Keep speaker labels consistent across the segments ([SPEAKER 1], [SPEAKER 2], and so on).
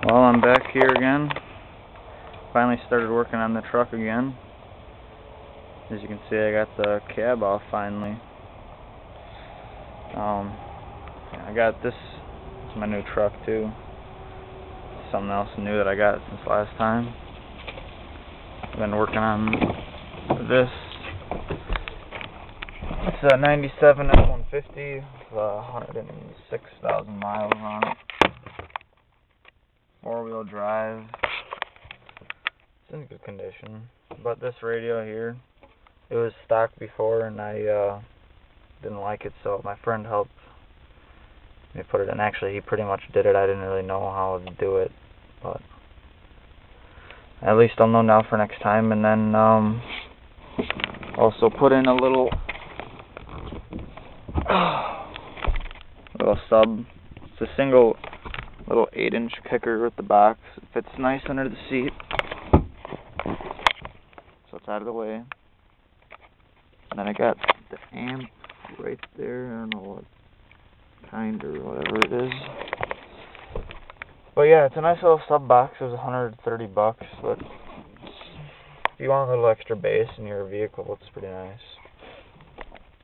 [SPEAKER 1] Well, I'm back here again. Finally started working on the truck again. As you can see, I got the cab off finally. I got this. It's my new truck too. Something else new that I got since last time. I've been working on this. It's a 97 F-150 with 106,000 miles on it. 4-wheel drive. It's in good condition. But this radio here, it was stock before and I didn't like it, so my friend helped me put it in. Actually, he pretty much did it. I didn't really know how to do it, but at least I'll know now for next time. And then also put in a little sub. It's a single little 8-inch kicker with the box. It fits nice under the seat, so it's out of the way. And then I got the amp right there. I don't know what kind or whatever it is, but yeah, it's a nice little sub box. It was $130, but if you want a little extra bass in your vehicle, it's pretty nice.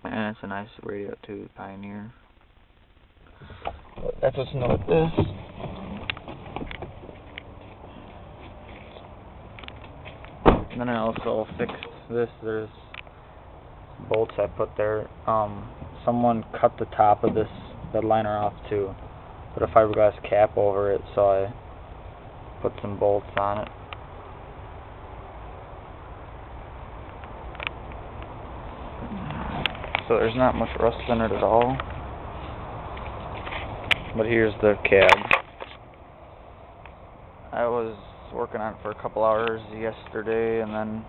[SPEAKER 1] And it's a nice radio too, Pioneer. But that's what's new with this. And then I also fixed this. There's bolts I put there. Someone cut the top of this bed liner off to put a fiberglass cap over it, so I put some bolts on it. So there's not much rust in it at all. But here's the cab. I was working on it for a couple hours yesterday, and then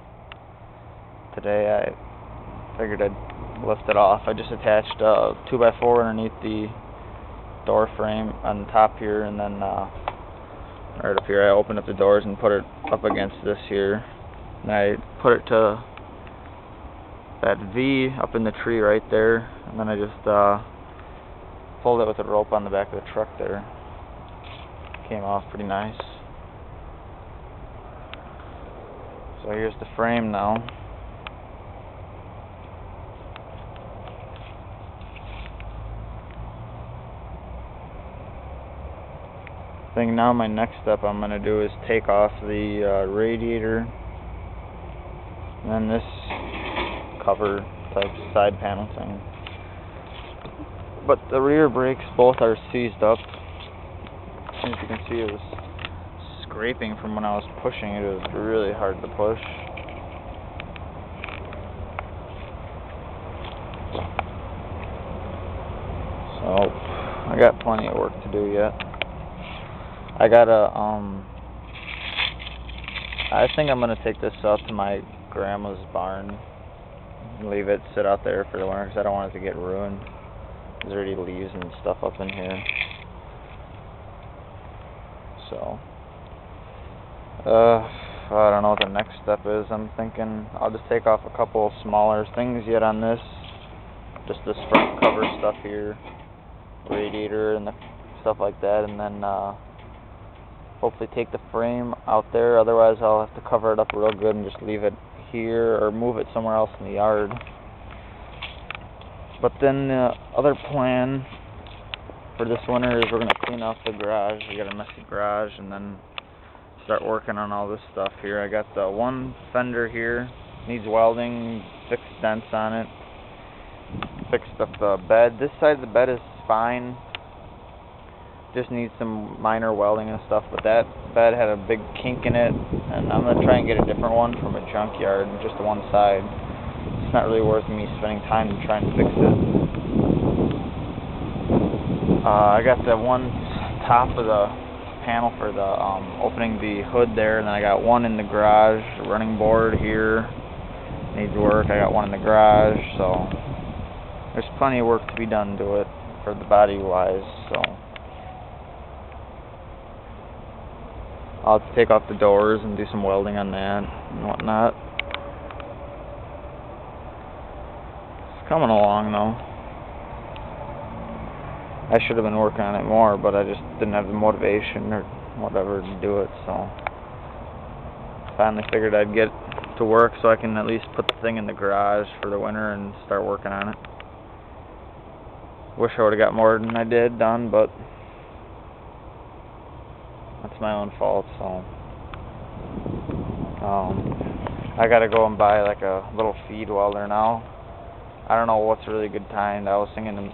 [SPEAKER 1] today I figured I'd lift it off. I just attached a 2x4 underneath the door frame on the top here, and then right up here I opened up the doors and put it up against this here. And I put it to that V up in the tree right there, and then I just pulled it with a rope on the back of the truck there. Came off pretty nice. So here's the frame now. I think now my next step I'm going to do is take off the radiator and then this cover type side panel thing. But the rear brakes both are seized up. As you can see, it was scraping from when I was pushing it. It was really hard to push. So I got plenty of work to do yet. I gotta I think I'm gonna take this out to my grandma's barn and leave it sit out there for the winter because I don't want it to get ruined. There's already leaves and stuff up in here. So I don't know what the next step is. I'm thinking I'll just take off a couple smaller things yet on this. Just this front cover stuff here, radiator and the stuff like that, and then hopefully take the frame out there. Otherwise I'll have to cover it up real good and just leave it here or move it somewhere else in the yard. But then the other plan for this winter is we're going to clean off the garage. We got a messy garage, and then start working on all this stuff here. I got the one fender here, needs welding, fixed dents on it, fixed up the bed. This side of the bed is fine, just needs some minor welding and stuff, but that bed had a big kink in it, and I'm going to try and get a different one from a junkyard, just the one side. It's not really worth me spending time trying to fix it. I got the one top of the panel for the opening the hood there, and then I got one in the garage. The running board here needs work. I got one in the garage, so there's plenty of work to be done to it for the body wise. So I'll have to take off the doors and do some welding on that and whatnot. It's coming along though. I should have been working on it more, but I just didn't have the motivation or whatever to do it, so finally figured I'd get to work so I can at least put the thing in the garage for the winter and start working on it. Wish I would have got more than I did done, but that's my own fault, so I gotta go and buy like a little feed welder now. I don't know what's a really good kind. I was thinking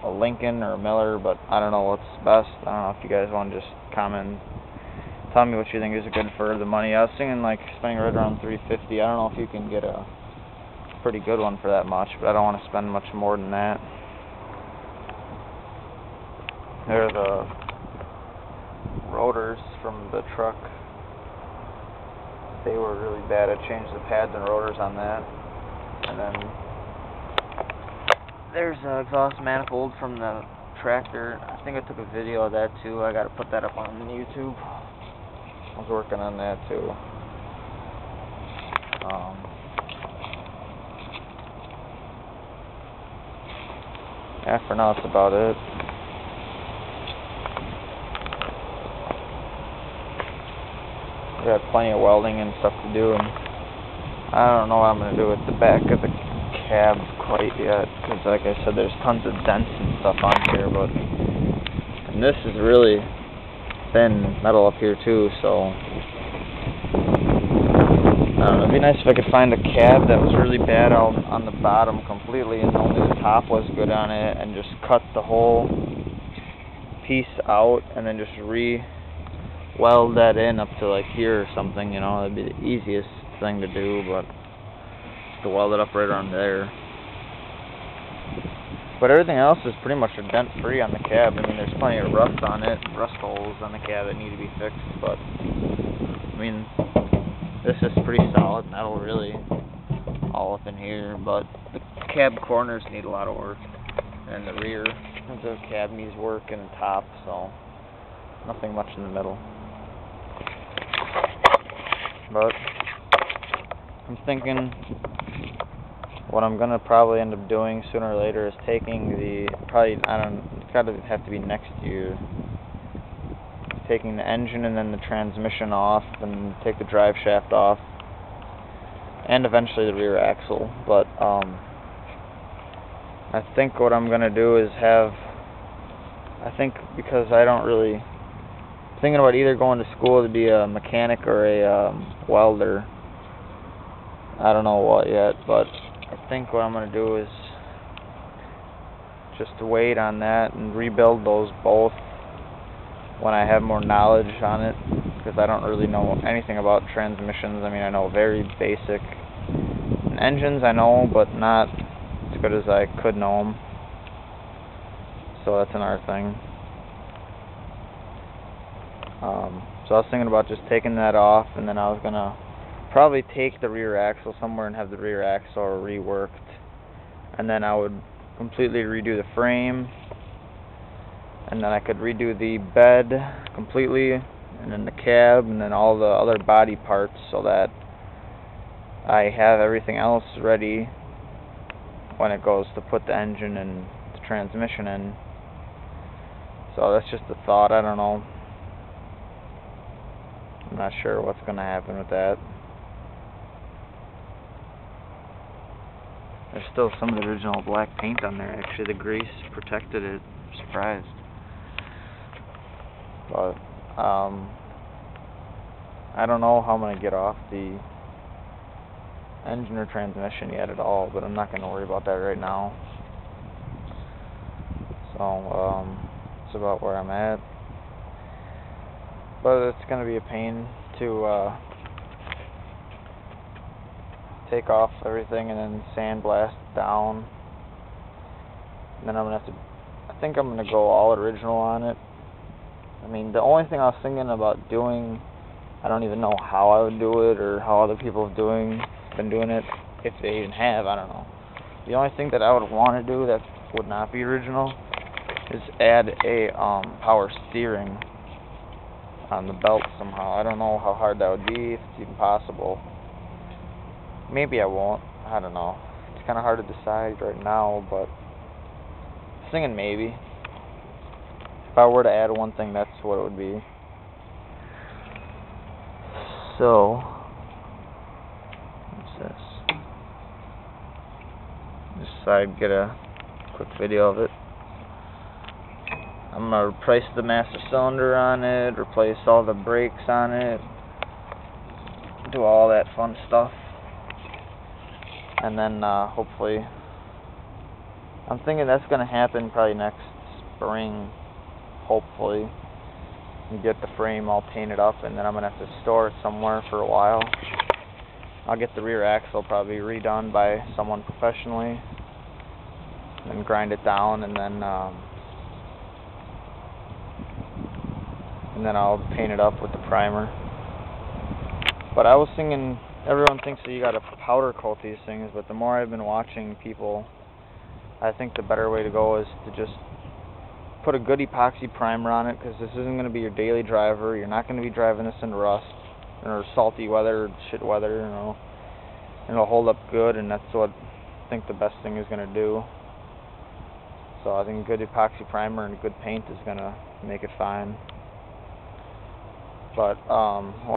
[SPEAKER 1] a Lincoln or a Miller, but I don't know what's best. I don't know if you guys want to just comment, tell me what you think is good for the money. I was thinking like spending right around $350. I don't know if you can get a pretty good one for that much, but I don't want to spend much more than that. There are the rotors from the truck. They were really bad. I changed the pads and rotors on that. And then there's an exhaust manifold from the tractor. I think I took a video of that too. I gotta put that up on YouTube. I was working on that too. Yeah, for now that's about it. Got plenty of welding and stuff to do, and I don't know what I'm going to do with the back of the cab quite yet, because like I said, there's tons of dents and stuff on here, and this is really thin metal up here too, so I don't know, it'd be nice if I could find a cab that was really bad on the bottom completely and only the top was good on it, and just cut the whole piece out and then just weld that in up to like here or something, you know. That'd be the easiest thing to do, but to weld it up right around there. But everything else is pretty much dent free on the cab. I mean, there's plenty of rust on it, rust holes on the cab that need to be fixed, but I mean, this is pretty solid metal really, all up in here, but the cab corners need a lot of work, and the rear of the cab needs work, and the top, so nothing much in the middle. But I'm thinking what I'm gonna probably end up doing sooner or later is taking it's gotta have to be next year, taking the engine and then the transmission off and take the drive shaft off and eventually the rear axle. But I think what I'm gonna do is because I don't really thinking about either going to school to be a mechanic or a welder. I don't know what yet, but I think what I'm going to do is just wait on that and rebuild those both when I have more knowledge on it, because I don't really know anything about transmissions. I mean, I know very basic engines, I know, but not as good as I could know them. So that's another thing. So I was thinking about just taking that off, and then I was going to probably take the rear axle somewhere and have the rear axle reworked, and then I would completely redo the frame, and then I could redo the bed completely, and then the cab, and then all the other body parts, so that I have everything else ready when it goes to put the engine and the transmission in. So that's just a thought. I don't know. I'm not sure what's going to happen with that. There's still some of the original black paint on there. Actually, the grease protected it. I'm surprised. But I don't know how I'm going to get off the engine or transmission yet at all, but I'm not going to worry about that right now. So that's about where I'm at. But it's going to be a pain to take off everything and then sandblast down. And then I'm going to have to, I think I'm going to go all original on it. I mean, the only thing I was thinking about doing, I don't even know how I would do it or how other people have been doing it, if they even have, I don't know. The only thing that I would want to do that would not be original is add a power steering on the belt somehow. I don't know how hard that would be, if it's even possible. Maybe I won't. I don't know. It's kind of hard to decide right now, but I'm thinking maybe. If I were to add one thing, that's what it would be. So, what's this? Just so I get a quick video of it. I'm going to replace the master cylinder on it, replace all the brakes on it, do all that fun stuff. And then hopefully, I'm thinking that's going to happen probably next spring, hopefully. And get the frame all painted up, and then I'm going to have to store it somewhere for a while. I'll get the rear axle probably redone by someone professionally, and grind it down, and then I'll paint it up with the primer. But I was thinking, everyone thinks that you got to powder coat these things, but the more I've been watching people, I think the better way to go is to just put a good epoxy primer on it, because this isn't going to be your daily driver. You're not going to be driving this in rust or salty weather or shit weather, you know. And it'll hold up good, and that's what I think the best thing is going to do. So I think good epoxy primer and good paint is going to make it fine. But